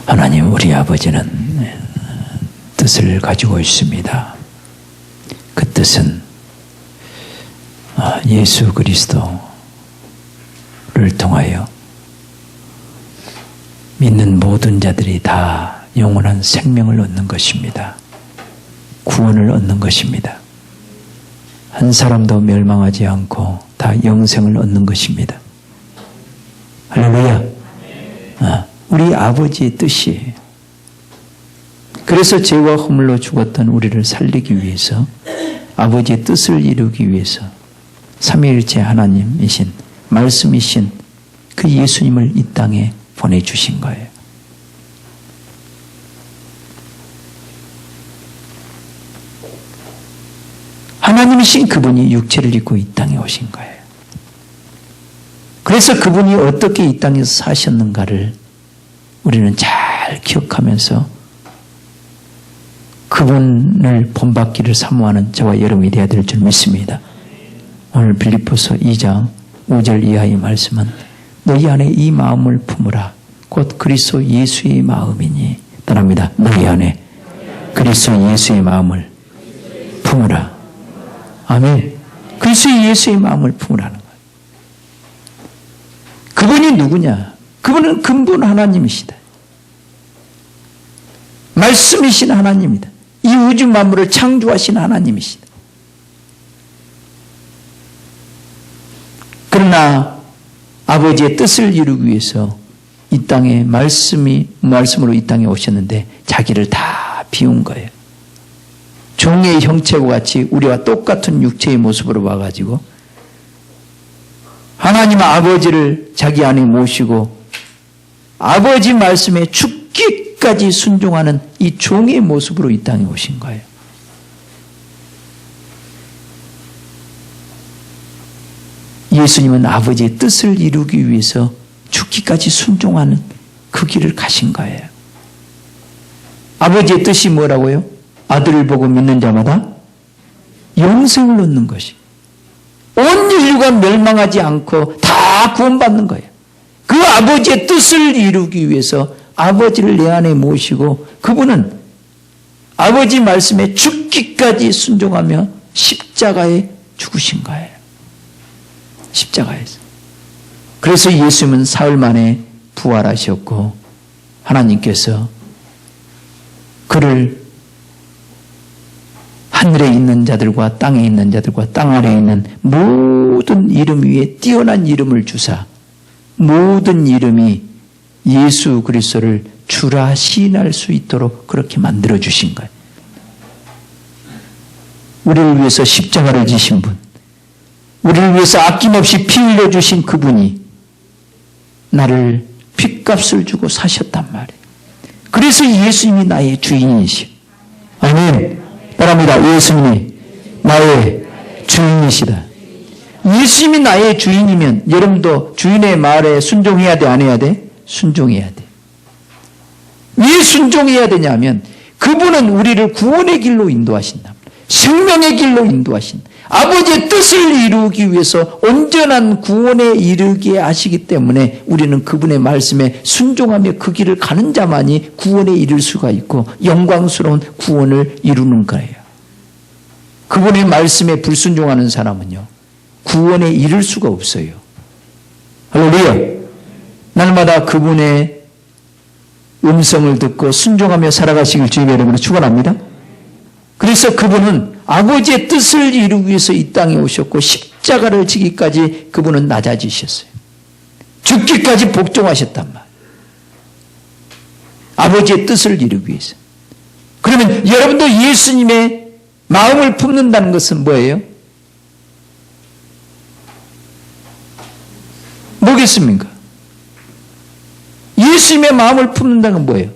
하나님, 우리 아버지는 뜻을 가지고 있습니다. 그 뜻은 예수 그리스도를 통하여 믿는 모든 자들이 다 영원한 생명을 얻는 것입니다. 구원을 얻는 것입니다. 한 사람도 멸망하지 않고 다 영생을 얻는 것입니다. 할렐루야. 우리 아버지의 뜻이에요. 그래서 죄와 허물로 죽었던 우리를 살리기 위해서, 아버지의 뜻을 이루기 위해서 삼위일체 하나님이신, 말씀이신 그 예수님을 이 땅에 보내주신 거예요. 하나님이신 그분이 육체를 입고 이 땅에 오신 거예요. 그래서 그분이 어떻게 이 땅에서 사셨는가를 우리는 잘 기억하면서 그분을 본받기를 사모하는 저와 여러분이 되어야 될 줄 믿습니다. 오늘 빌립보서 2장 5절 이하의 말씀은 너희 안에 이 마음을 품으라. 곧 그리스도 예수의 마음이니. 따라합니다. 너희 안에 그리스도 예수의 마음을 품으라. 아멘. 그리스도 예수의 마음을 품으라는 거예요. 그분이 누구냐? 그분은 근본 하나님이시다. 말씀이신 하나님이다. 이 우주 만물을 창조하신 하나님이시다. 그러나 아버지의 뜻을 이루기 위해서 이 땅에 말씀으로 이 땅에 오셨는데 자기를 다 비운 거예요. 종의 형체와 같이 우리와 똑같은 육체의 모습으로 와가지고 하나님 아버지를 자기 안에 모시고 아버지 말씀에 죽기까지 순종하는 이 종의 모습으로 이 땅에 오신 거예요. 예수님은 아버지의 뜻을 이루기 위해서 죽기까지 순종하는 그 길을 가신 거예요. 아버지의 뜻이 뭐라고요? 아들을 보고 믿는 자마다 영생을 얻는 것이. 온 인류가 멸망하지 않고 다 구원받는 거예요. 그 아버지의 뜻을 이루기 위해서 아버지를 내 안에 모시고 그분은 아버지 말씀에 죽기까지 순종하며 십자가에 죽으신 거예요. 십자가에서. 그래서 예수님은 사흘 만에 부활하셨고 하나님께서 그를 하늘에 있는 자들과 땅에 있는 자들과 땅 아래에 있는 모든 이름 위에 뛰어난 이름을 주사 모든 이름이 예수 그리스도를 주라 시인할 수 있도록 그렇게 만들어 주신 거예요. 우리를 위해서 십자가를 지신 분, 우리를 위해서 아낌없이 피 흘려 주신 그분이 나를 핏값을 주고 사셨단 말이에요. 그래서 예수님이 나의 주인이시오. 아멘. 따라합니다. 예수님이 나의 주인이시다. 예수님이 나의 주인이면 여러분도 주인의 말에 순종해야 돼, 안 해야 돼? 순종해야 돼. 왜 순종해야 되냐면 그분은 우리를 구원의 길로 인도하신다. 생명의 길로 인도하신다. 아버지의 뜻을 이루기 위해서 온전한 구원에 이르게 하시기 때문에 우리는 그분의 말씀에 순종하며 그 길을 가는 자만이 구원에 이를 수가 있고 영광스러운 구원을 이루는 거예요. 그분의 말씀에 불순종하는 사람은요, 구원에 이를 수가 없어요. 할렐루야. 날마다 그분의 음성을 듣고 순종하며 살아가시길 주님의 이름으로 축원합니다. 그래서 그분은 아버지의 뜻을 이루기 위해서 이 땅에 오셨고 십자가를 지기까지 그분은 낮아지셨어요. 죽기까지 복종하셨단 말이에요. 아버지의 뜻을 이루기 위해서. 그러면 여러분도 예수님의 마음을 품는다는 것은 뭐예요? 뭐겠습니까? 예수님의 마음을 품는다는 건 뭐예요?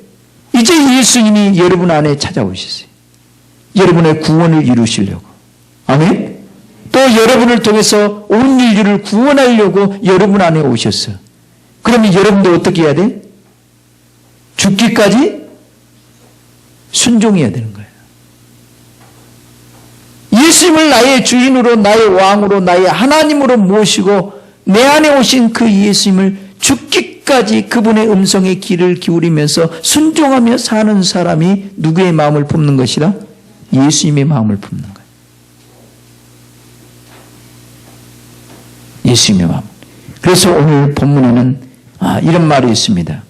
이제 예수님이 여러분 안에 찾아오셨어요. 여러분의 구원을 이루시려고. 아멘? 또 여러분을 통해서 온 인류를 구원하려고 여러분 안에 오셨어요. 그러면 여러분도 어떻게 해야 돼? 죽기까지 순종해야 되는 거예요. 예수님을 나의 주인으로, 나의 왕으로, 나의 하나님으로 모시고 내 안에 오신 그 예수님을 죽기까지 끝까지 그분의 음성에 귀를 기울이면서 순종하며 사는 사람이 누구의 마음을 품는 것이라? 예수님의 마음을 품는 거예요. 예수님의 마음. 그래서 오늘 본문에는 이런 말이 있습니다.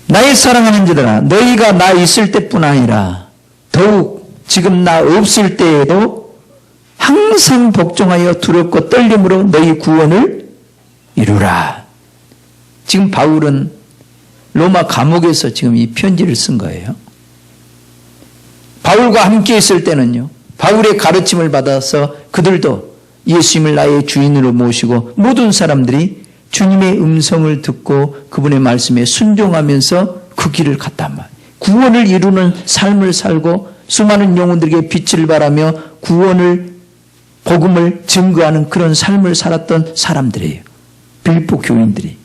나의 사랑하는 자들아, 너희가 나 있을 때뿐 아니라 더욱 지금 나 없을 때에도 항상 복종하여 두렵고 떨림으로 너희 구원을 이루라. 지금 바울은 로마 감옥에서 지금 이 편지를 쓴 거예요. 바울과 함께 있을 때는요, 바울의 가르침을 받아서 그들도 예수님을 나의 주인으로 모시고 모든 사람들이 주님의 음성을 듣고 그분의 말씀에 순종하면서 그 길을 갔단 말이에요. 구원을 이루는 삶을 살고 수많은 영혼들에게 빛을 발하며 구원을, 복음을 증거하는 그런 삶을 살았던 사람들이에요. 빌립보 교인들이.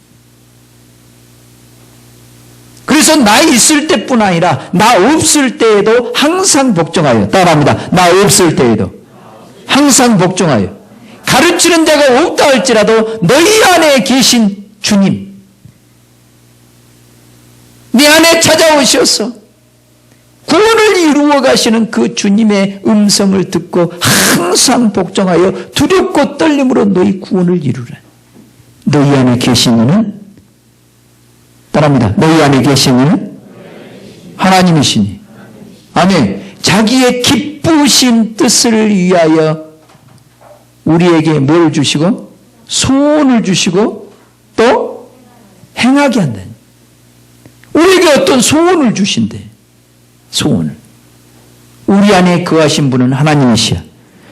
그래서 나 있을 때뿐 아니라 나 없을 때에도 항상 복종하여, 따라합니다. 나 없을 때에도 항상 복종하여 가르치는 자가 없다 할지라도 너희 안에 계신 주님, 네 안에 찾아오셔서 구원을 이루어 가시는 그 주님의 음성을 듣고 항상 복종하여 두렵고 떨림으로 너희 구원을 이루라. 너희 안에 계신 이는, 따라합니다. 너희 안에 계신 이는 하나님이시니. 아멘. 자기의 기쁘신 뜻을 위하여 우리에게 뭘 주시고 소원을 주시고 또 행하게 한다니. 우리에게 어떤 소원을 주신대. 소원을. 우리 안에 거하신 분은 하나님이시여.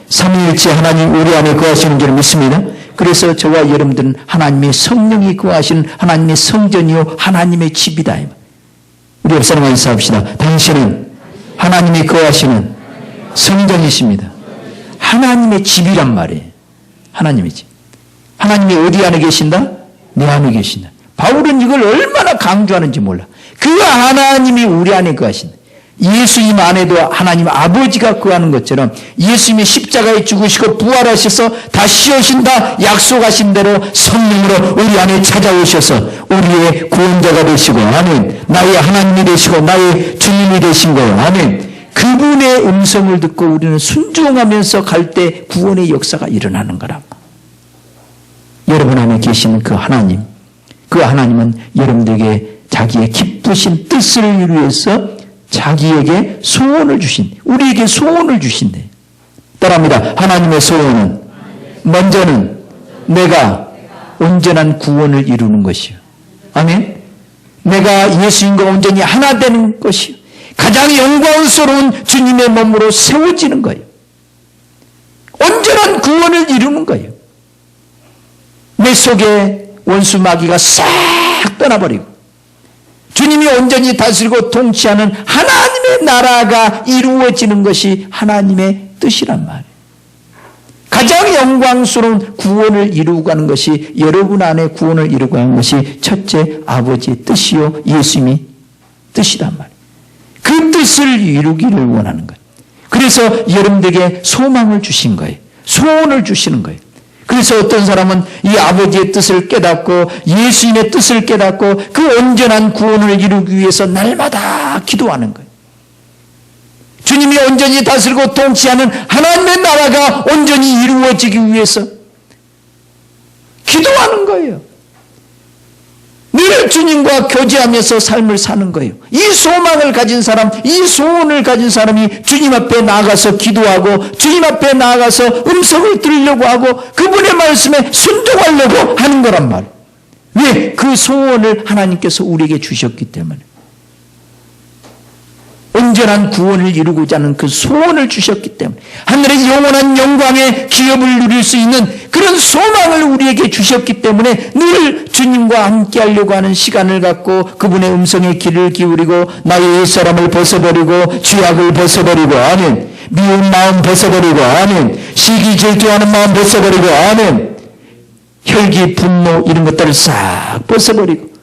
삼위일체 하나님 우리 안에 거하시는 줄 믿습니다. 그래서 저와 여러분들은 하나님의 성령이 거하시는 하나님의 성전이요 하나님의 집이다. 우리 옆사람과 인사합시다. 당신은 하나님이 거하시는 성전이십니다. 하나님의 집이란 말이에요. 하나님의 집. 하나님이 어디 안에 계신다? 내 안에 계신다. 바울은 이걸 얼마나 강조하는지 몰라. 그 하나님이 우리 안에 거하신다. 예수님 안에도 하나님 아버지가 거하는 것처럼 예수님이 십자가에 죽으시고 부활하셔서 다시 오신다 약속하신 대로 성령으로 우리 안에 찾아오셔서 우리의 구원자가 되시고, 아멘. 나의 하나님이 되시고 나의 주님이 되신 거예요. 아멘. 그분의 음성을 듣고 우리는 순종하면서 갈 때 구원의 역사가 일어나는 거라. 여러분 안에 계시는 그 하나님, 그 하나님은 여러분들에게 자기의 기쁘신 뜻을 위해서 자기에게 소원을 주신, 우리에게 소원을 주신대. 따라합니다. 하나님의 소원은 먼저는 내가 온전한 구원을 이루는 것이요. 아멘. 내가 예수님과 온전히 하나 되는 것이요. 가장 영광스러운 주님의 몸으로 세워지는 거예요. 온전한 구원을 이루는 거예요. 내 속에 원수 마귀가 싹 떠나버리고 주님이 온전히 다스리고 통치하는 하나님의 나라가 이루어지는 것이 하나님의 뜻이란 말이에요. 가장 영광스러운 구원을 이루고 가는 것이, 여러분 안에 구원을 이루고 가는 것이 첫째 아버지의 뜻이요 예수님이 뜻이란 말이에요. 그 뜻을 이루기를 원하는 거예요. 그래서 여러분들에게 소망을 주신 거예요. 소원을 주시는 거예요. 그래서 어떤 사람은 이 아버지의 뜻을 깨닫고 예수님의 뜻을 깨닫고 그 온전한 구원을 이루기 위해서 날마다 기도하는 거예요. 주님이 온전히 다스리고 통치하는 하나님의 나라가 온전히 이루어지기 위해서 기도하는 거예요. 늘 주님과 교제하면서 삶을 사는 거예요. 이 소망을 가진 사람, 이 소원을 가진 사람이 주님 앞에 나아가서 기도하고 주님 앞에 나아가서 음성을 들으려고 하고 그분의 말씀에 순종하려고 하는 거란 말이에요. 왜? 그 소원을 하나님께서 우리에게 주셨기 때문에. 온전한 구원을 이루고자 하는 그 소원을 주셨기 때문에, 하늘의 영원한 영광의 기업을 누릴 수 있는 그런 소망을 우리에게 주셨기 때문에 늘 주님과 함께 하려고 하는 시간을 갖고 그분의 음성에 귀를 기울이고 나의 옛사람을 벗어버리고 죄악을 벗어버리고, 아멘. 미운 마음 벗어버리고, 아멘. 시기 질투하는 마음 벗어버리고, 아멘. 혈기, 분노 이런 것들을 싹 벗어버리고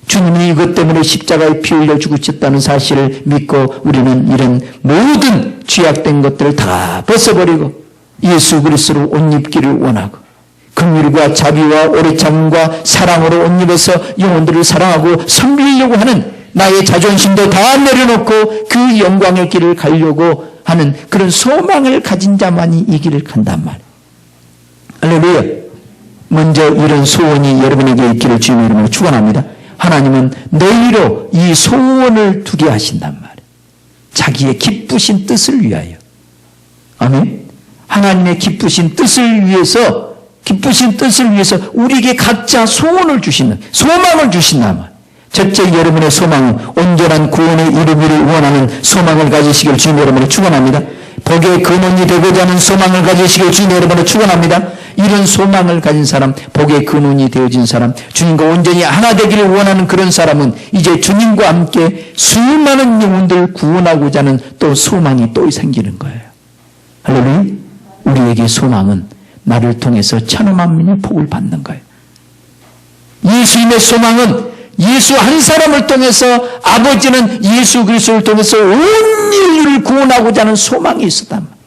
주님이 이것 때문에 십자가에 피 흘려 죽으셨다는 사실을 믿고 우리는 이런 모든 죄악된 것들을 다 벗어버리고 예수 그리스도로 옷 입기를 원하고, 긍휼과 자비와 오래 참음과 사랑으로 옷 입어서 영혼들을 사랑하고 섬기려고 하는 나의 자존심도 다 내려놓고 그 영광의 길을 가려고 하는 그런 소망을 가진 자만이 이 길을 간단 말이에요. 할렐루야. 먼저 이런 소원이 여러분에게 있기를 주님의 이름으로 축원합니다. 하나님은 너희로 이 소원을 두게 하신단 말이에요. 자기의 기쁘신 뜻을 위하여. 아멘. 하나님의 기쁘신 뜻을 위해서 우리에게 각자 소원을 주시는, 소망을 주신단 말이에요. 첫째, 여러분의 소망은 온전한 구원에 이르기를 원하는 소망을 가지시길 주님 여러분을 축원합니다. 복의 근원이 되고자 하는 소망을 가지시길 주님 여러분을 축원합니다. 이런 소망을 가진 사람, 복의 근원이 되어진 사람, 주님과 온전히 하나 되기를 원하는 그런 사람은 이제 주님과 함께 수많은 영혼들을 구원하고자 하는 또 소망이 또 생기는 거예요. 할렐루야. 우리에게 소망은 나를 통해서 천하 만민의 복을 받는 거예요. 예수님의 소망은 예수 한 사람을 통해서, 아버지는 예수 그리스도를 통해서 온 인류를 구원하고자 하는 소망이 있었단 말이에요.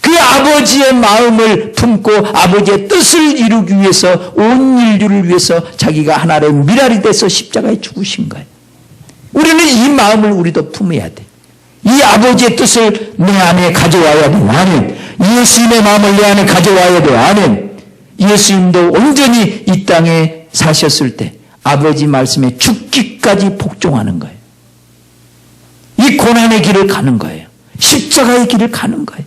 그 아버지의 마음을 품고 아버지의 뜻을 이루기 위해서 온 인류를 위해서 자기가 하나의 미랄이 돼서 십자가에 죽으신 거예요. 우리는 이 마음을 우리도 품어야 돼. 이 아버지의 뜻을 내 안에 가져와야 돼. 아멘. 예수님의 마음을 내 안에 가져와야 돼. 아멘. 예수님도 온전히 이 땅에 사셨을 때 아버지 말씀에 죽기까지 복종하는 거예요. 이 고난의 길을 가는 거예요. 십자가의 길을 가는 거예요.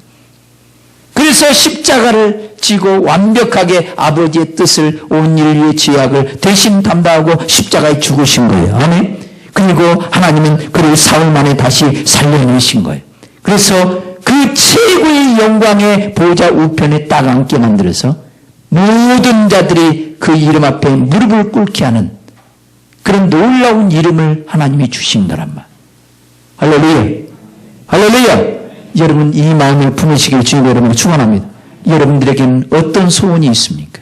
그래서 십자가를 지고 완벽하게 아버지의 뜻을, 온 인류의 죄악을 대신 담당하고 십자가에 죽으신 거예요. 아멘. 그리고 하나님은 그를 사흘 만에 다시 살려내신 거예요. 그래서 그 최고의 영광의 보좌 우편에 딱 앉게 만들어서 모든 자들이 그 이름 앞에 무릎을 꿇게 하는 그런 놀라운 이름을 하나님이 주신 거란 말. 할렐루야. 할렐루야. 여러분 이 마음을 품으시길 주님 여러분을 축원합니다. 여러분들에게는 어떤 소원이 있습니까?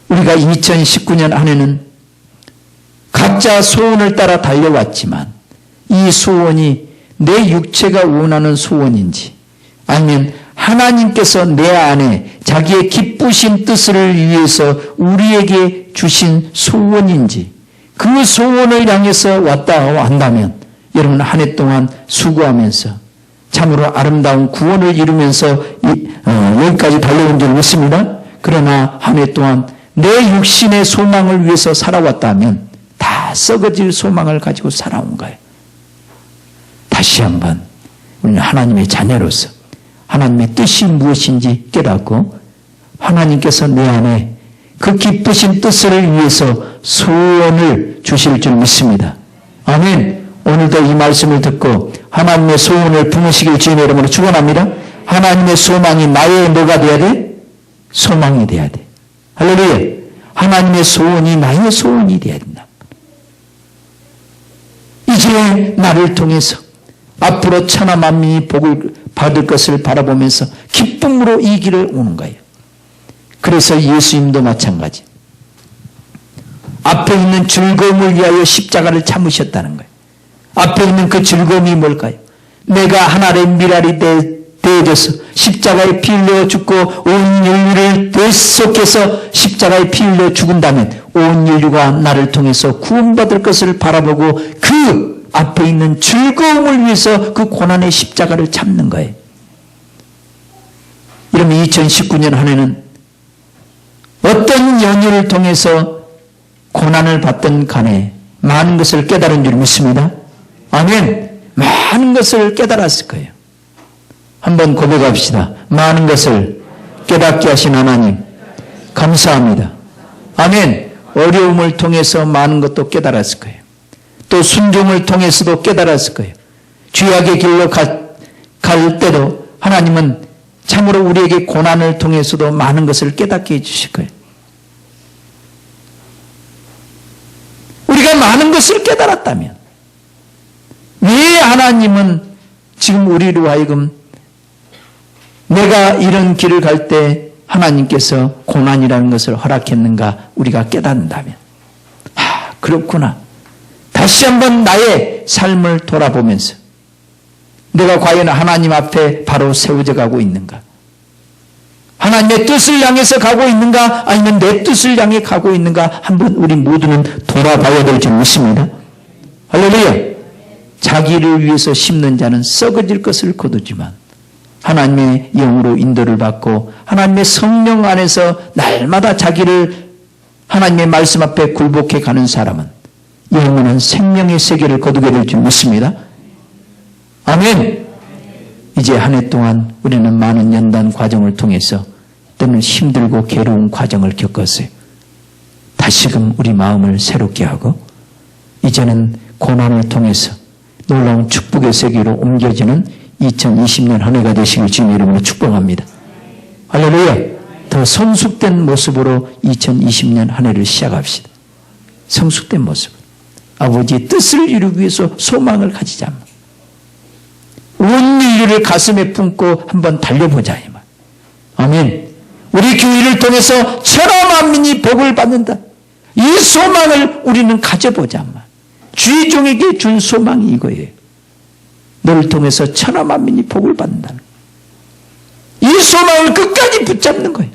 우리가 2019년 한 해는 각자 소원을 따라 달려왔지만 이 소원이 내 육체가 원하는 소원인지 아니면 하나님께서 내 안에 자기의 기쁘신 뜻을 위해서 우리에게 주신 소원인지 그 소원을 향해서 왔다 한다면 여러분 한 해 동안 수고하면서 참으로 아름다운 구원을 이루면서 여기까지 달려온 줄 믿습니다. 그러나 한 해 동안 내 육신의 소망을 위해서 살아왔다면 다 썩어질 소망을 가지고 살아온 거예요. 다시 한번 우리는 하나님의 자녀로서 하나님의 뜻이 무엇인지 깨닫고 하나님께서 내 안에 그 기쁘신 뜻을 위해서 소원을 주실 줄 믿습니다. 아멘. 오늘도 이 말씀을 듣고 하나님의 소원을 품으시길 주님의 이름으로 축원합니다. 하나님의 소망이 나의 뭐가 돼야 돼? 소망이 돼야 돼. 할렐루야. 하나님의 소원이 나의 소원이 돼야 된다. 이제 나를 통해서 앞으로 천하 만민이 복을 받을 것을 바라보면서 기쁨으로 이 길을 오는 거예요. 그래서 예수님도 마찬가지. 앞에 있는 즐거움을 위하여 십자가를 참으셨다는 거예요. 앞에 있는 그 즐거움이 뭘까요? 내가 하나의 미랄이 되어져서 십자가에 피 흘려 죽고 온 인류를 대속해서 십자가에 피 흘려 죽은다면 온 인류가 나를 통해서 구원받을 것을 바라보고 그 앞에 있는 즐거움을 위해서 그 고난의 십자가를 참는 거예요. 이러면 2019년 한 해는 어떤 연유를 통해서 고난을 받던 간에 많은 것을 깨달은 줄 믿습니다. 아멘. 많은 것을 깨달았을 거예요. 한번 고백합시다. 많은 것을 깨닫게 하신 하나님 감사합니다. 아멘. 어려움을 통해서 많은 것도 깨달았을 거예요. 또 순종을 통해서도 깨달았을 거예요. 죄악의 길로 갈 때도 하나님은 참으로 우리에게 고난을 통해서도 많은 것을 깨닫게 해주실 거예요. 우리가 많은 것을 깨달았다면 왜 하나님은 지금 우리로 하여금 내가 이런 길을 갈 때 하나님께서 고난이라는 것을 허락했는가 우리가 깨닫는다면 그렇구나. 다시 한번 나의 삶을 돌아보면서 내가 과연 하나님 앞에 바로 세워져 가고 있는가? 하나님의 뜻을 향해서 가고 있는가 아니면 내 뜻을 향해 가고 있는가 한번 우리 모두는 돌아봐야 될 줄 믿습니다. 할렐루야. 자기를 위해서 심는 자는 썩어질 것을 거두지만 하나님의 영으로 인도를 받고 하나님의 성령 안에서 날마다 자기를 하나님의 말씀 앞에 굴복해 가는 사람은 영원한 생명의 세계를 거두게 될 줄 믿습니다. 아멘. 이제 한 해 동안 우리는 많은 연단 과정을 통해서 때는 힘들고 괴로운 과정을 겪었어요. 다시금 우리 마음을 새롭게 하고 이제는 고난을 통해서 놀라운 축복의 세계로 옮겨지는 2020년 한 해가 되시길 주님 이름으로 축복합니다. 할렐루야. 더 성숙된 모습으로 2020년 한 해를 시작합시다. 성숙된 모습. 아버지의 뜻을 이루기 위해서 소망을 가지자. 온 인류를 가슴에 품고 한번 달려보자. 아멘. 우리 교회를 통해서 천하 만민이 복을 받는다. 이 소망을 우리는 가져보자. 주의 종에게 준 소망이 이거예요. 너를 통해서 천하 만민이 복을 받는다는 이 소망을 끝까지 붙잡는 거예요.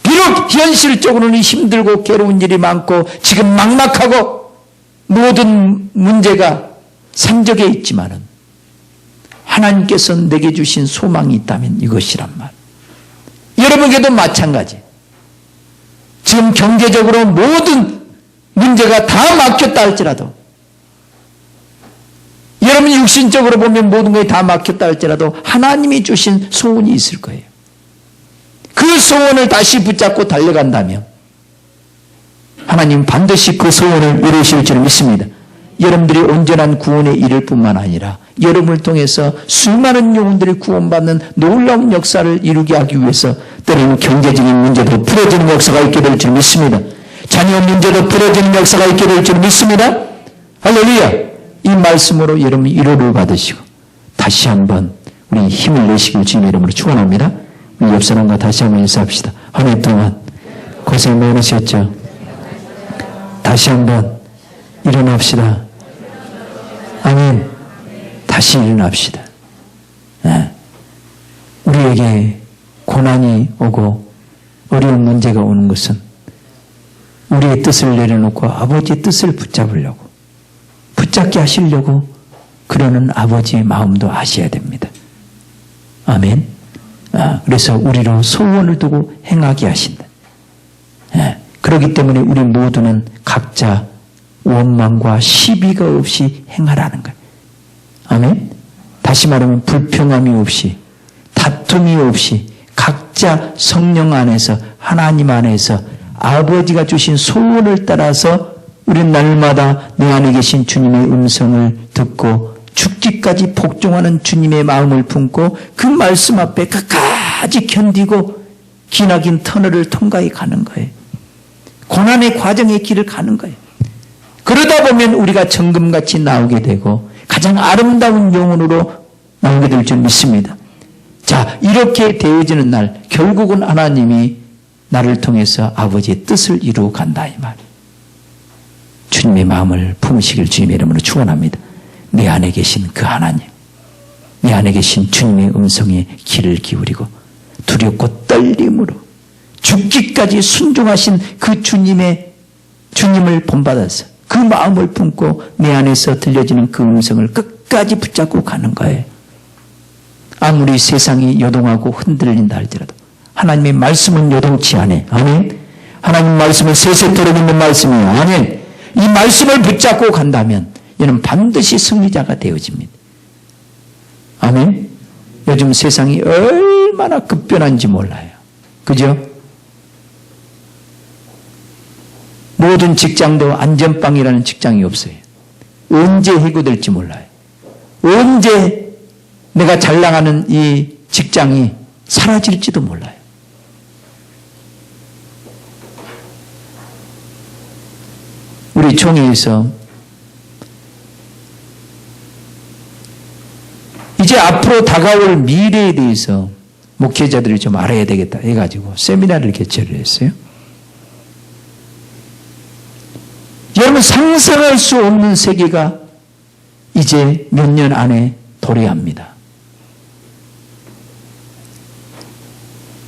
비록 현실적으로는 힘들고 괴로운 일이 많고 지금 막막하고 모든 문제가 산적해 있지만은 하나님께서 내게 주신 소망이 있다면 이것이란 말. 여러분에게도 마찬가지. 지금 경제적으로 모든 문제가 다 막혔다 할지라도 여러분이 육신적으로 보면 모든 것이 다 막혔다 할지라도 하나님이 주신 소원이 있을 거예요. 그 소원을 다시 붙잡고 달려간다면 하나님 반드시 그 소원을 이루실 줄 믿습니다. 여러분들이 온전한 구원에 이를 뿐만 아니라 여러분을 통해서 수많은 영혼들이 구원받는 놀라운 역사를 이루게 하기 위해서 때로는 경제적인 문제도 풀어지는 역사가 있게 될 줄 믿습니다. 자녀 문제도 풀어지는 역사가 있게 될 줄 믿습니다. 할렐루야. 이 말씀으로 여러분 위로를 받으시고 다시 한번 우리 힘을 내시길 주님의 이름으로 축원합니다. 우리 옆 사람과 다시 한번 인사합시다. 한 해 동안 고생 많으셨죠? 다시 한번 일어납시다. 아멘. 다시 일어납시다. 네. 우리에게 고난이 오고 어려운 문제가 오는 것은 우리의 뜻을 내려놓고 아버지의 뜻을 붙잡게 하시려고 그러는 아버지의 마음도 아셔야 됩니다. 아멘. 그래서 우리로 소원을 두고 행하게 하신다. 그렇기 때문에 우리 모두는 각자 원망과 시비가 없이 행하라는 거예요. 아멘. 다시 말하면 불평함이 없이 다툼이 없이 각자 성령 안에서 하나님 안에서 아버지가 주신 소원을 따라서 우리는 날마다 내 안에 계신 주님의 음성을 듣고 죽기까지 복종하는 주님의 마음을 품고 그 말씀 앞에 끝까지 견디고 기나긴 터널을 통과해 가는 거예요. 고난의 과정의 길을 가는 거예요. 그러다 보면 우리가 정금같이 나오게 되고 가장 아름다운 영혼으로 나오게 될 줄 믿습니다. 자, 이렇게 되어지는 날 결국은 하나님이 나를 통해서 아버지의 뜻을 이루어 간다 이 말. 주님의 마음을 품으시길 주님의 이름으로 축원합니다. 내 안에 계신 그 하나님, 내 안에 계신 주님의 음성에 귀를 기울이고 두렵고 떨림으로 죽기까지 순종하신 그 주님을 본받아서 그 마음을 품고 내 안에서 들려지는 그 음성을 끝까지 붙잡고 가는 거예요. 아무리 세상이 요동하고 흔들린다 할지라도 하나님의 말씀은 요동치 않아요. 아멘. 하나님 말씀은 세세토록 있는 말씀이에요. 아멘. 이 말씀을 붙잡고 간다면 얘는 반드시 승리자가 되어집니다. 아멘. 요즘 세상이 얼마나 급변한지 몰라요. 그죠? 모든 직장도 안전빵이라는 직장이 없어요. 언제 해고될지 몰라요. 언제 내가 잘 나가는 이 직장이 사라질지도 몰라요. 우리 총회에서 이제 앞으로 다가올 미래에 대해서 목회자들이 좀 알아야 되겠다 해가지고 세미나를 개최를 했어요. 여러분 상상할 수 없는 세계가 이제 몇 년 안에 도래합니다.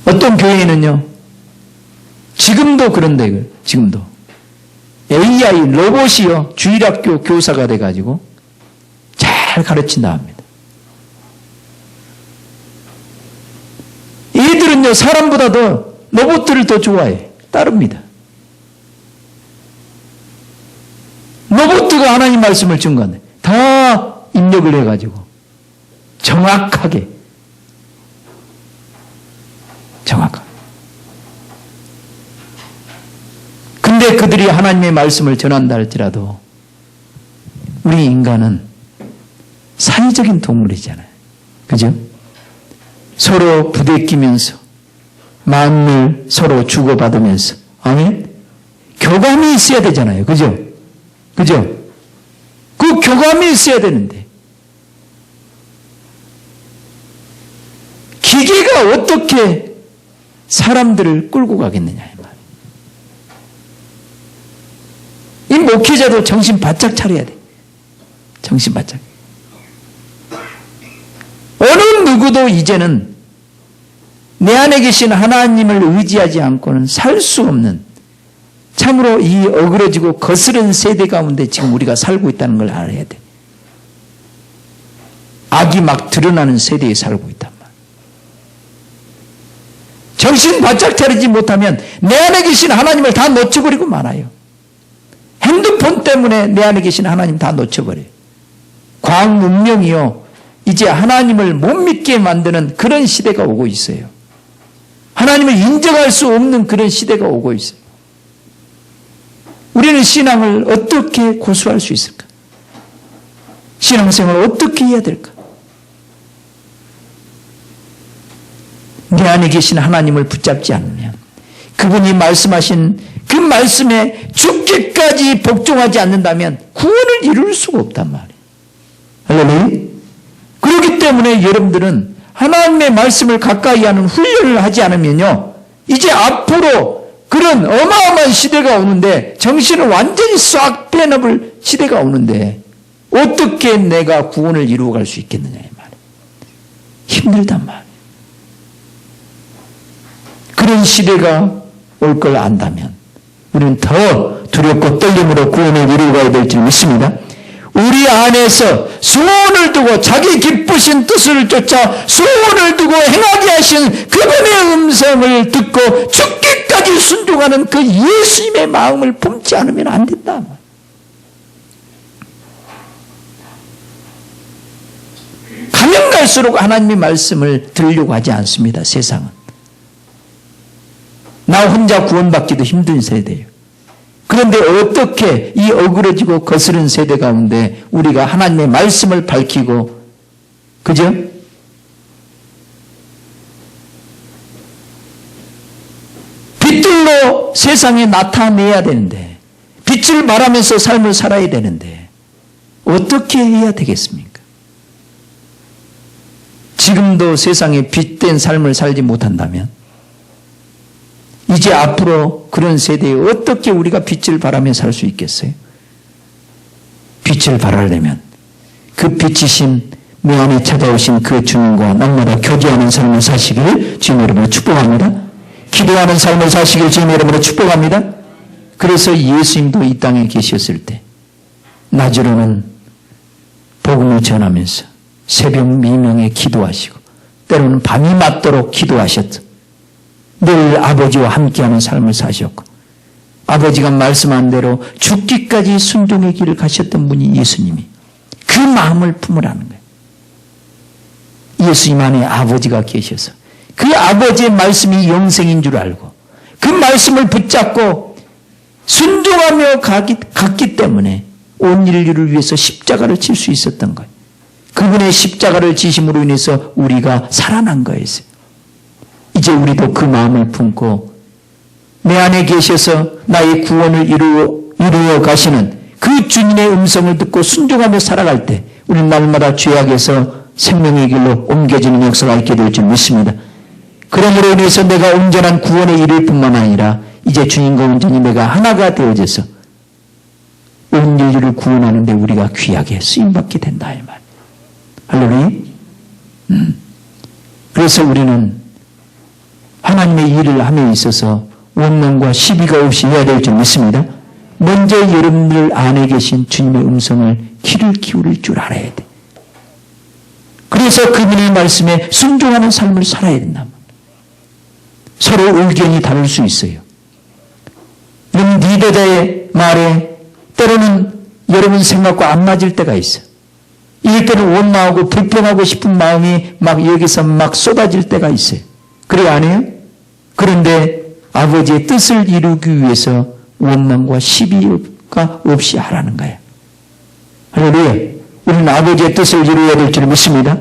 어떤 교회는요, 지금도 그런데, 지금도. AI, 로봇이요, 주일학교 교사가 돼가지고 잘 가르친다 합니다. 얘들은요, 사람보다도 로봇들을 더 좋아해. 따릅니다. 로봇가 하나님 말씀을 준 건데, 다 입력을 해가지고, 정확하게. 근데 그들이 하나님의 말씀을 전한다 할지라도, 우리 인간은 사회적인 동물이잖아요. 그죠? 서로 부대끼면서, 마음을 서로 주고받으면서, 아멘? 교감이 있어야 되잖아요. 그죠? 그죠? 그 교감이 있어야 되는데, 기계가 어떻게 사람들을 끌고 가겠느냐, 이 말. 이 목회자도 정신 바짝 차려야 돼. 정신 바짝. 어느 누구도 이제는 내 안에 계신 하나님을 의지하지 않고는 살 수 없는, 참으로 이 어그러지고 거스른 세대 가운데 지금 우리가 살고 있다는 걸 알아야 돼. 악이 막 드러나는 세대에 살고 있단 말이야. 정신 바짝 차리지 못하면 내 안에 계신 하나님을 다 놓쳐버리고 말아요. 핸드폰 때문에 내 안에 계신 하나님 다 놓쳐버려요. 과학 문명이요, 이제 하나님을 못 믿게 만드는 그런 시대가 오고 있어요. 하나님을 인정할 수 없는 그런 시대가 오고 있어요. 우리는 신앙을 어떻게 고수할 수 있을까? 신앙생활을 어떻게 해야 될까? 내 안에 계신 하나님을 붙잡지 않으면, 그분이 말씀하신 그 말씀에 죽기까지 복종하지 않는다면 구원을 이룰 수가 없단 말이에요. 할렐루야. 그렇기 때문에 여러분들은 하나님의 말씀을 가까이 하는 훈련을 하지 않으면요, 이제 앞으로 그런 어마어마한 시대가 오는데, 정신을 완전히 싹 빼놓을 시대가 오는데 어떻게 내가 구원을 이루어갈 수 있겠느냐 이 말이에요. 힘들단 말이에요. 그런 시대가 올 걸 안다면 우리는 더 두렵고 떨림으로 구원을 이루어가야 될 줄 믿습니다. 우리 안에서 소원을 두고 자기 기쁘신 뜻을 쫓아 소원을 두고 행하게 하신 그분의 음성을 듣고 죽기까지 순종하는 그 예수님의 마음을 품지 않으면 안 된다. 가면 갈수록 하나님의 말씀을 들으려고 하지 않습니다. 세상은. 나 혼자 구원받기도 힘든 세대예요. 그런데 어떻게 이 어그러지고 거스른 세대 가운데 우리가 하나님의 말씀을 밝히고, 그죠? 빛들로 세상에 나타내야 되는데, 빛을 말하면서 삶을 살아야 되는데 어떻게 해야 되겠습니까? 지금도 세상에 빛된 삶을 살지 못한다면 이제 앞으로 그런 세대에 어떻게 우리가 빛을 발하며 살 수 있겠어요? 빛을 발하려면 그 빛이신 내 안에 찾아오신 그 주님과 날마다 교제하는 삶을 사시길 주님 여러분을 축복합니다. 기도하는 삶을 사시길 주님 여러분을 축복합니다. 그래서 예수님도 이 땅에 계셨을 때 낮으로는 복음을 전하면서 새벽 미명에 기도하시고 때로는 밤이 맞도록 기도하셨죠. 늘 아버지와 함께하는 삶을 사셨고 아버지가 말씀한 대로 죽기까지 순종의 길을 가셨던 분이 예수님이 그 마음을 품으라는 거예요. 예수님 안에 아버지가 계셔서 그 아버지의 말씀이 영생인 줄 알고 그 말씀을 붙잡고 순종하며 갔기 때문에 온 인류를 위해서 십자가를 칠 수 있었던 거예요. 그분의 십자가를 지심으로 인해서 우리가 살아난 거였어요. 이제 우리도 그 마음을 품고 내 안에 계셔서 나의 구원을 이루어 가시는 그 주님의 음성을 듣고 순종하며 살아갈 때 우리는 날마다 죄악에서 생명의 길로 옮겨지는 역사가 있게 될 줄 믿습니다. 그러므로 인해서 내가 온전한 구원에 이를 뿐만 아니라 이제 주님과 온전히 내가 하나가 되어져서 온 인류를 구원하는 데 우리가 귀하게 쓰임받게 된다 이 말. 할렐루야. 그래서 우리는 하나님의 일을 함에 있어서 원망과 시비가 없이 해야 될 줄 믿습니다. 먼저 여러분들 안에 계신 주님의 음성을 귀를 기울일 줄 알아야 돼. 그래서 그분의 말씀에 순종하는 삶을 살아야 된다. 서로 의견이 다를 수 있어요. 이런 리더자의 말에 때로는 여러분 생각과 안 맞을 때가 있어요. 이럴 때는 원망하고 불평하고 싶은 마음이 막 여기서 막 쏟아질 때가 있어요. 그래 안 해요? 그런데 아버지의 뜻을 이루기 위해서 원망과 시비가 없이 하라는 거예요. 할렐루야. 우리는 아버지의 뜻을 이루어야 될 줄 믿습니다.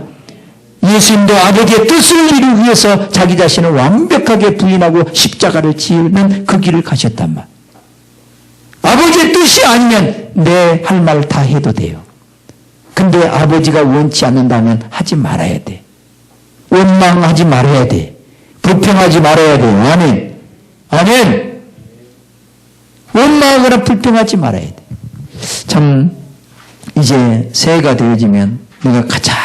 예수님도 아버지의 뜻을 이루기 위해서 자기 자신을 완벽하게 부인하고 십자가를 지는 그 길을 가셨단 말. 아버지의 뜻이 아니면 내 할 말 다 해도 돼요. 근데 아버지가 원치 않는다면 하지 말아야 돼. 원망하지 말아야 돼. 불평하지 말아야 돼요. 아멘. 아멘. 원망하거나 불평하지 말아야 돼. 참 이제 새해가 되어지면 내가 가장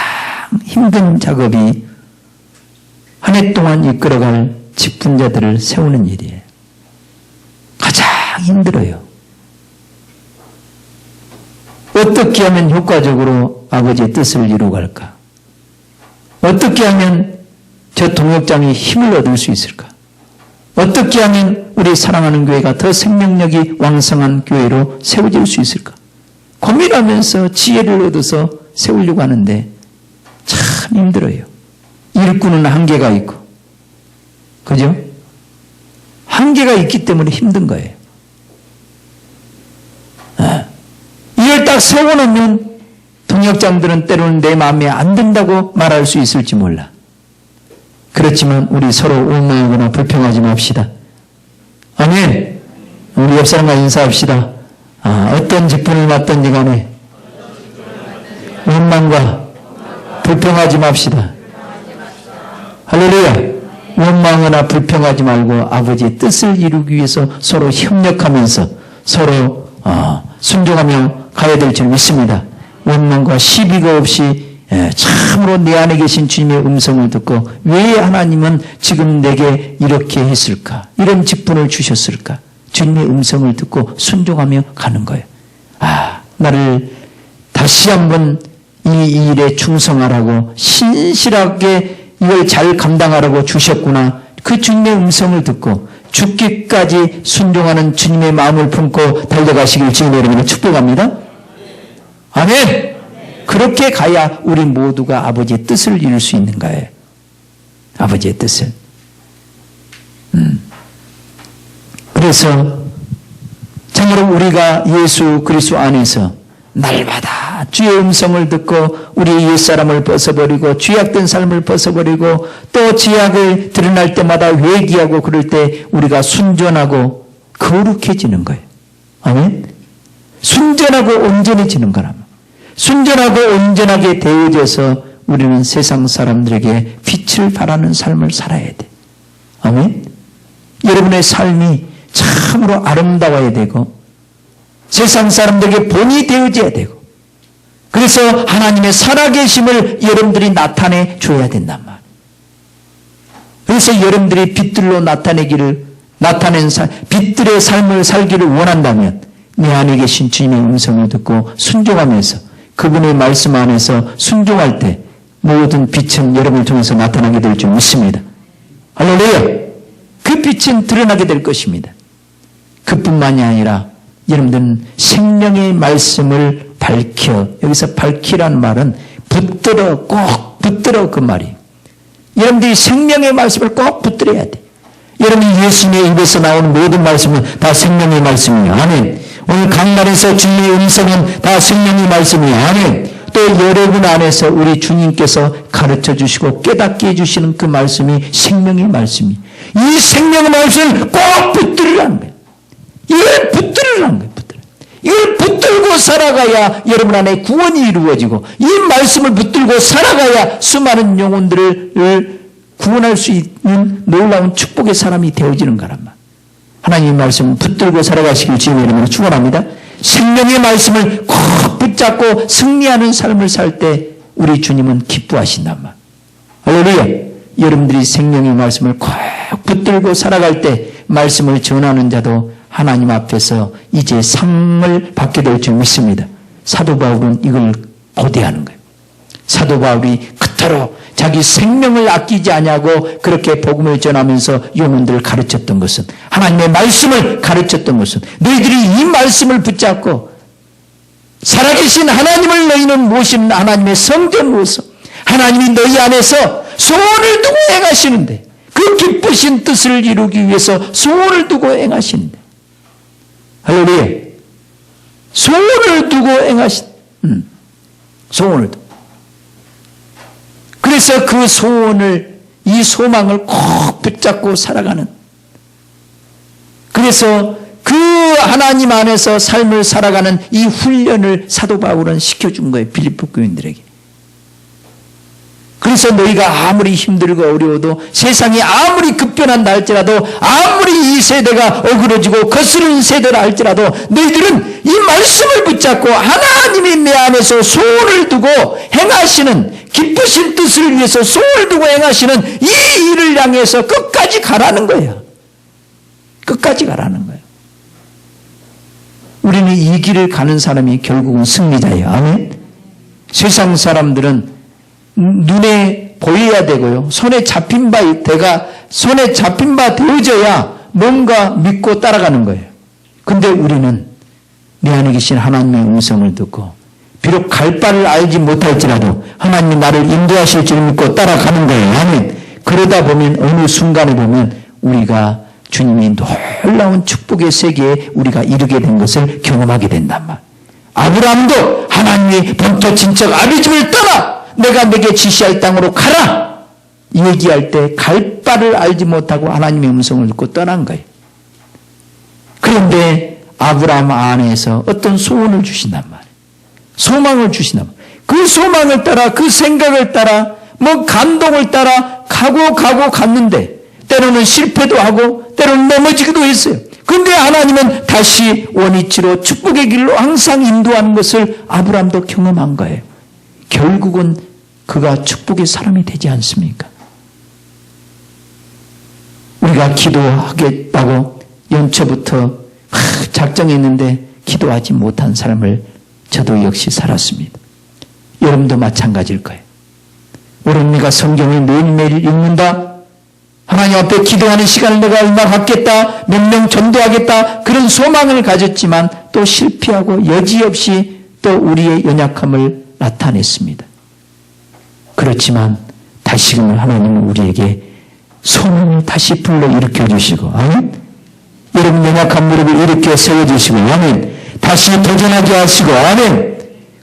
힘든 작업이 한 해 동안 이끌어갈 직분자들을 세우는 일이에요. 가장 힘들어요. 어떻게 하면 효과적으로 아버지의 뜻을 이루어갈까? 어떻게 하면 저 동역장이 힘을 얻을 수 있을까? 어떻게 하면 우리 사랑하는 교회가 더 생명력이 왕성한 교회로 세워질 수 있을까? 고민하면서 지혜를 얻어서 세우려고 하는데 참 힘들어요. 일꾼은 한계가 있고, 그죠? 한계가 있기 때문에 힘든 거예요. 이걸 딱 세워놓으면 동역장들은 때로는 내 마음에 안 든다고 말할 수 있을지 몰라. 그렇지만 우리 서로 원망하거나 불평하지 맙시다. 아멘. 우리 옆 사람과 인사합시다. 어떤 직분을 맡든지 간에 원망과 불평하지 맙시다. 할렐루야. 원망하거나 불평하지 말고 아버지의 뜻을 이루기 위해서 서로 협력하면서 서로 순종하며 가야 될 줄 믿습니다. 원망과 시비가 없이 참으로 내 안에 계신 주님의 음성을 듣고 왜 하나님은 지금 내게 이렇게 했을까? 이런 직분을 주셨을까? 주님의 음성을 듣고 순종하며 가는 거예요. 나를 다시 한번 이 일에 충성하라고 신실하게 이걸 잘 감당하라고 주셨구나. 그 주님의 음성을 듣고 죽기까지 순종하는 주님의 마음을 품고 달려가시길 주님 여러분을 축복합니다. 아멘. 그렇게 가야 우리 모두가 아버지의 뜻을 이룰 수 있는 거예요. 아버지의 뜻을. 그래서 참으로 우리가 예수 그리스도 안에서 날마다 주의 음성을 듣고 우리 옛사람을 벗어버리고 죄악된 삶을 벗어버리고 또 죄악을 드러날 때마다 회개하고 그럴 때 우리가 순전하고 거룩해지는 거예요. 아멘. 순전하고 온전해지는 거라면 순전하고 온전하게 되어져서 우리는 세상 사람들에게 빛을 발하는 삶을 살아야 돼. 아멘. 여러분의 삶이 참으로 아름다워야 되고 세상 사람들에게 본이 되어져야 되고 그래서 하나님의 살아계심을 여러분들이 나타내 줘야 된단 말이에요. 그래서 여러분들이 빛들로 빛들의 삶을 살기를 원한다면 내 안에 계신 주님의 음성을 듣고 순종하면서 그분의 말씀 안에서 순종할 때 모든 빛은 여러분을 통해서 나타나게 될 줄 믿습니다. 할렐루야. 그 빛은 드러나게 될 것입니다. 그뿐만이 아니라 여러분들은 생명의 말씀을 밝혀, 여기서 밝히라는 말은 붙들어, 꼭 붙들어 그 말이에요. 여러분들이 생명의 말씀을 꼭 붙들어야 돼. 여러분이 예수님의 입에서 나오는 모든 말씀은 다 생명의 말씀이에요. 아멘. 오늘 강단에서 주님의 음성은 다 생명의 말씀이에요. 아멘. 또 여러분 안에서 우리 주님께서 가르쳐 주시고 깨닫게 해주시는 그 말씀이 생명의 말씀이에요. 이 생명의 말씀을 꼭 붙들으라는 거예요. 이걸 붙들으라는 거예요. 이걸 붙들고 살아가야 여러분 안에 구원이 이루어지고 이 말씀을 붙들고 살아가야 수많은 영혼들을 구원할 수 있는 놀라운 축복의 사람이 되어지는 거란 말. 하나님의 말씀을 붙들고 살아가시길 주님의 이름으로 축원합니다. 생명의 말씀을 꼭 붙잡고 승리하는 삶을 살 때 우리 주님은 기뻐하신단 말. 할렐루야. 여러분들이 생명의 말씀을 꼭 붙들고 살아갈 때 말씀을 전하는 자도 하나님 앞에서 이제 상을 받게 될 줄 믿습니다. 사도 바울은 이걸 고대하는 거예요. 사도 바울이 그토록 자기 생명을 아끼지 아니하고 그렇게 복음을 전하면서 영혼들을 가르쳤던 것은, 하나님의 말씀을 가르쳤던 것은, 너희들이 이 말씀을 붙잡고 살아계신 하나님을 너희는 모시는 하나님의 성전으로서 하나님이 너희 안에서 소원을 두고 행하시는데, 그 기쁘신 뜻을 이루기 위해서 소원을 두고 행하시는데, 할렐루야, 소원을 두고 소원을 두고. 그래서 그 소원을, 이 소망을 꼭 붙잡고 살아가는, 그래서 그 하나님 안에서 삶을 살아가는 이 훈련을 사도 바울은 시켜준 거예요, 빌립보 교인들에게. 그래서 너희가 아무리 힘들고 어려워도, 세상이 아무리 급변한 날지라도, 아무리 이 세대가 어그러지고 거스른 세대라 할지라도, 너희들은 이 말씀을 붙잡고 하나님이 내 안에서 소원을 두고 행하시는, 기쁘신 뜻을 위해서 소원을 두고 행하시는 이 일을 향해서 끝까지 가라는 거예요. 끝까지 가라는 거예요. 우리는 이 길을 가는 사람이 결국은 승리자예요. 아멘. 세상 사람들은 눈에 보여야 되고요, 손에 잡힌 바 되어져야 뭔가 믿고 따라가는 거예요. 근데 우리는 내 안에 계신 하나님의 음성을 듣고, 비록 갈 바를 알지 못할지라도 하나님이 나를 인도하실 줄 믿고 따라가는 거예요. 아멘. 그러다 보면 어느 순간에 보면 우리가 주님이 놀라운 축복의 세계에 우리가 이르게 된 것을 경험하게 된단 말이에요. 아브라함도 하나님이 본토 친척 아비 집을 떠나 내가 내게 지시할 땅으로 가라 얘기할 때 갈 바를 알지 못하고 하나님의 음성을 듣고 떠난 거예요. 그런데 아브라함 안에서 어떤 소원을 주신단 말이에요. 소망을 주신단 말이에요. 그 소망을 따라, 그 생각을 따라, 뭐 감동을 따라 갔는데 때로는 실패도 하고 때로는 넘어지기도 했어요. 그런데 하나님은 다시 원위치로 축복의 길로 항상 인도하는 것을 아브라함도 경험한 거예요. 결국은 그가 축복의 사람이 되지 않습니까? 우리가 기도하겠다고 연초부터 작정했는데 기도하지 못한 삶을 저도 역시 살았습니다. 여러분도 마찬가지일 거예요. 우리가 성경을 매일매일 읽는다, 하나님 앞에 기도하는 시간을 내가 얼마 갖겠다, 몇 명 전도하겠다, 그런 소망을 가졌지만 또 실패하고 여지없이 또 우리의 연약함을 나타냈습니다. 그렇지만 다시금 하나님은 우리에게 소망을 다시 불러일으켜 주시고, 아멘. 여러분 연약한 무릎을 일으켜 세워주시고, 아멘. 다시 도전하게 하시고, 아멘.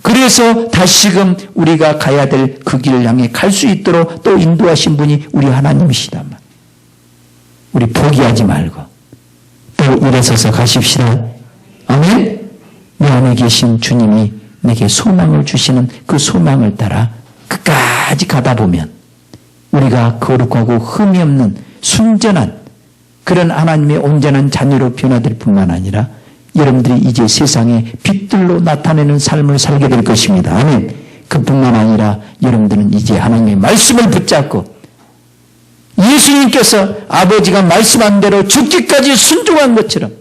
그래서 다시금 우리가 가야 될 그 길을 향해 갈 수 있도록 또 인도하신 분이 우리 하나님이시단 말이에요. 우리 포기하지 말고 또 일어서서 가십시다. 아멘. 내 안에 계신 주님이 내게 소망을 주시는 그 소망을 따라 끝까지 가다 보면 우리가 거룩하고 흠이 없는 순전한 그런 하나님의 온전한 자녀로 변화될 뿐만 아니라 여러분들이 이제 세상에 빛들로 나타내는 삶을 살게 될 것입니다. 아멘. 그뿐만 아니라 여러분들은 이제 하나님의 말씀을 붙잡고 예수님께서 아버지가 말씀한 대로 죽기까지 순종한 것처럼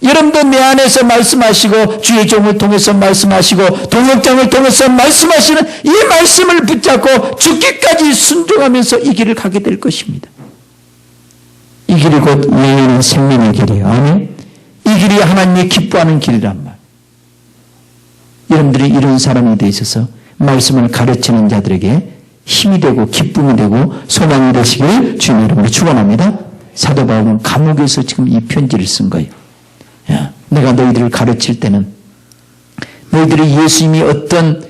여러분도 내 안에서 말씀하시고 주의 종을 통해서 말씀하시고 동역장을 통해서 말씀하시는 이 말씀을 붙잡고 죽기까지 순종하면서 이 길을 가게 될 것입니다. 이 길이 곧 영원한 생명의 길이에요. 아멘. 이 길이 하나님이 기뻐하는 길이란 말. 여러분들이 이런 사람이 되어 있어서 말씀을 가르치는 자들에게 힘이 되고 기쁨이 되고 소망이 되시길 주님 이름으로 축원합니다. 사도 바울은 감옥에서 지금 이 편지를 쓴 거예요. 야, 내가 너희들을 가르칠 때는 너희들이 예수님이 어떤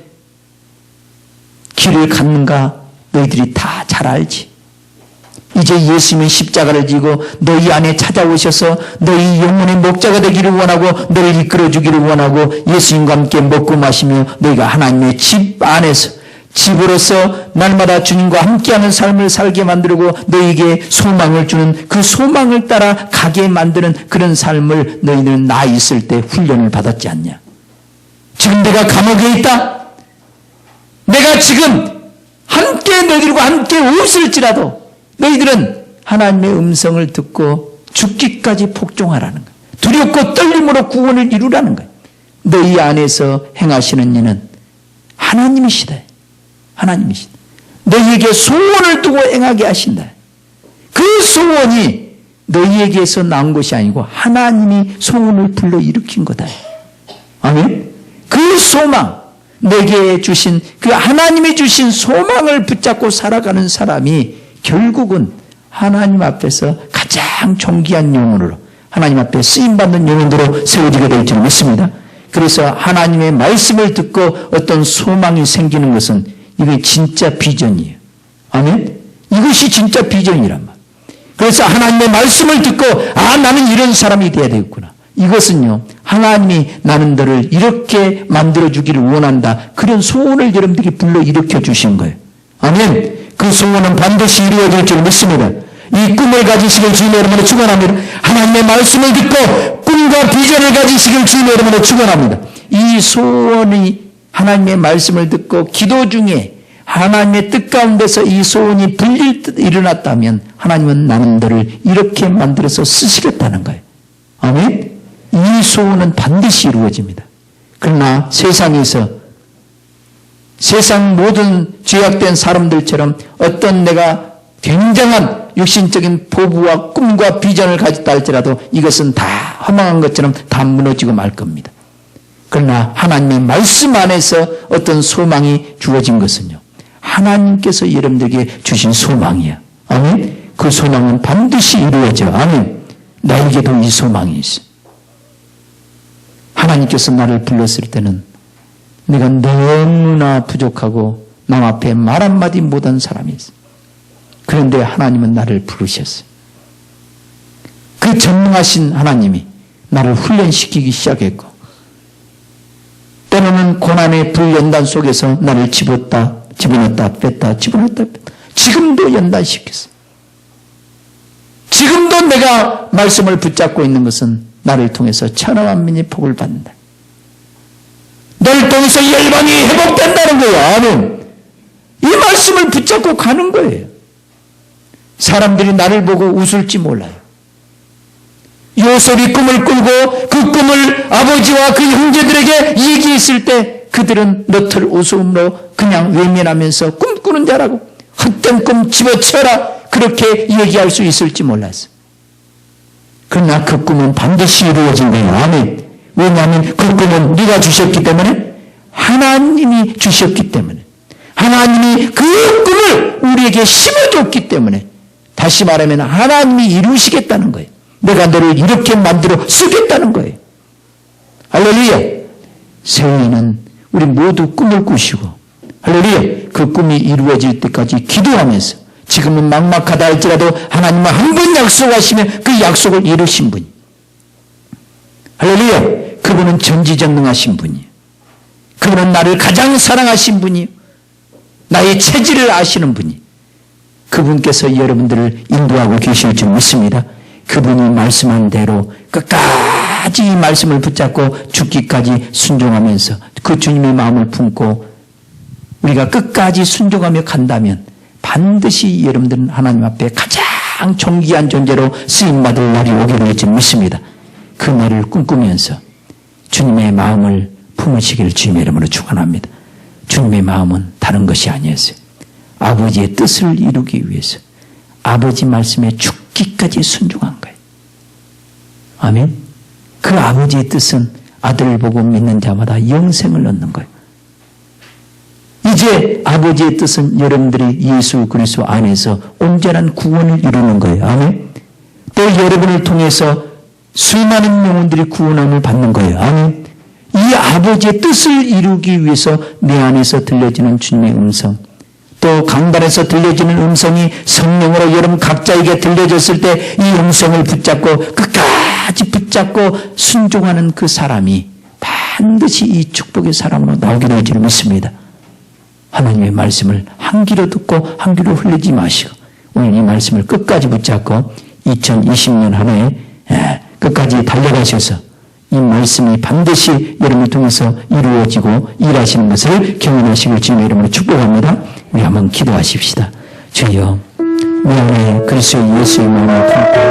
길을 갔는가 너희들이 다 잘 알지. 이제 예수님의 십자가를 지고 너희 안에 찾아오셔서 너희 영혼의 목자가 되기를 원하고 너희를 이끌어주기를 원하고 예수님과 함께 먹고 마시며 너희가 하나님의 집 안에서 집으로서 날마다 주님과 함께하는 삶을 살게 만들고 너희에게 소망을 주는 그 소망을 따라 가게 만드는 그런 삶을 너희는 나 있을 때 훈련을 받았지 않냐. 지금 내가 감옥에 있다. 내가 지금 함께 너희들과 함께 없을지라도 너희들은 하나님의 음성을 듣고 죽기까지 복종하라는 거예요. 두렵고 떨림으로 구원을 이루라는 거예요. 너희 안에서 행하시는 이는 하나님이시다. 하나님이시다. 너희에게 소원을 두고 행하게 하신다. 그 소원이 너희에게서 나온 것이 아니고 하나님이 소원을 불러일으킨 거다. 아멘. 그 소망, 내게 주신 그 하나님이 주신 소망을 붙잡고 살아가는 사람이 결국은 하나님 앞에서 가장 존귀한 영혼으로 하나님 앞에 쓰임받는 영혼으로 세워지게 될 줄 믿습니다. 그래서 하나님의 말씀을 듣고 어떤 소망이 생기는 것은 이게 진짜 비전이에요. 아멘. 이것이 진짜 비전이란 말. 그래서 하나님의 말씀을 듣고 나는 이런 사람이 돼야 되겠구나. 이것은요, 하나님이 나는 너를 이렇게 만들어주기를 원한다. 그런 소원을 여러분들이 불러일으켜 주신 거예요. 아멘. 그 소원은 반드시 이루어질 줄 믿습니다. 이 꿈을 가지시길 주님 여러분을 축원합니다. 하나님의 말씀을 듣고 꿈과 비전을 가지시길 주님 여러분을 축원합니다. 이 소원이 하나님의 말씀을 듣고 기도 중에 하나님의 뜻 가운데서 이 소원이 일어났다면 하나님은 나는 너를 이렇게 만들어서 쓰시겠다는 거예요. 아멘. 이 소원은 반드시 이루어집니다. 그러나 세상에서 세상 모든 죄악된 사람들처럼 어떤 내가 굉장한 육신적인 포부와 꿈과 비전을 가졌다 할지라도 이것은 다 허망한 것처럼 다 무너지고 말 겁니다. 그러나 하나님의 말씀 안에서 어떤 소망이 주어진 것은요, 하나님께서 여러분들에게 주신 소망이야. 아멘. 그 소망은 반드시 이루어져. 아멘. 나에게도 이 소망이 있어. 하나님께서 나를 불렀을 때는 내가 너무나 부족하고 남 앞에 말 한마디 못한 사람이 있어. 그런데 하나님은 나를 부르셨어요. 그 전능하신 하나님이 나를 훈련시키기 시작했고, 때로는 고난의 불연단 속에서 나를 집어넣었다 뺐다. 지금도 연단시켰어. 지금도 내가 말씀을 붙잡고 있는 것은 나를 통해서 천하 만민이 복을 받는다. 너를 통해서 열방이 회복된다는 거예요. 아멘. 이 말씀을 붙잡고 가는 거예요. 사람들이 나를 보고 웃을지 몰라요. 요셉이 꿈을 꾸고 그 꿈을 아버지와 그 형제들에게 얘기했을 때 그들은 너털 웃음으로 그냥 외면하면서 꿈꾸는 자라고 헛된 꿈 집어쳐라 그렇게 얘기할 수 있을지 몰랐어. 그러나 그 꿈은 반드시 이루어진 거예요. 아멘. 왜냐하면 그 꿈은 네가 주셨기 때문에, 하나님이 주셨기 때문에, 하나님이 그 꿈을 우리에게 심어줬기 때문에, 다시 말하면 하나님이 이루시겠다는 거예요. 내가 너를 이렇게 만들어 쓰겠다는 거예요. 할렐루야. 새해에는 우리 모두 꿈을 꾸시고, 할렐루야, 그 꿈이 이루어질 때까지 기도하면서, 지금은 막막하다 할지라도 하나님은 한 번 약속하시면 그 약속을 이루신 분이, 할렐루야, 그분은 전지전능하신 분이에요. 그분은 나를 가장 사랑하신 분이에요. 나의 체질을 아시는 분이, 그분께서 여러분들을 인도하고 계실 줄 믿습니다. 그분이 말씀한 대로 끝까지 이 말씀을 붙잡고 죽기까지 순종하면서 그 주님의 마음을 품고 우리가 끝까지 순종하며 간다면 반드시 여러분들은 하나님 앞에 가장 존귀한 존재로 쓰임받을 날이 오게 될 줄 믿습니다. 그 날을 꿈꾸면서 주님의 마음을 품으시기를 주님의 이름으로 축원합니다. 주님의 마음은 다른 것이 아니었어요. 아버지의 뜻을 이루기 위해서 아버지 말씀에 죽기까지 순종한 거예요. 아멘. 그 아버지의 뜻은 아들을 보고 믿는 자마다 영생을 얻는 거예요. 이제 아버지의 뜻은 여러분들이 예수 그리스도 안에서 온전한 구원을 이루는 거예요. 아멘. 또 여러분을 통해서 수많은 영혼들이 구원함을 받는 거예요. 아멘. 이 아버지의 뜻을 이루기 위해서 내 안에서 들려지는 주님의 음성, 또 강단에서 들려지는 음성이 성령으로 여러분 각자에게 들려졌을 때 이 음성을 붙잡고 끝까지 붙잡고 순종하는 그 사람이 반드시 이 축복의 사람으로 나오게 될 줄 믿습니다. 하나님의 말씀을 한 귀로 듣고 한 귀로 흘리지 마시고 오늘 이 말씀을 끝까지 붙잡고 2020년 한 해 끝까지 달려가셔서 이 말씀이 반드시 여러분을 통해서 이루어지고 일하시는 것을 경험하시길 주님의 이름으로 축복합니다. 우리 한번 기도하십시다. 주여, 미안해. 그리스도 예수의 마음을 품고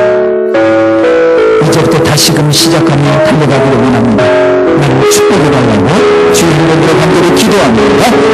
이제부터 다시금 시작하며 달려가기를 원합니다. 나를 축복해 달라고 주의 이름으로 간절히 기도합니다.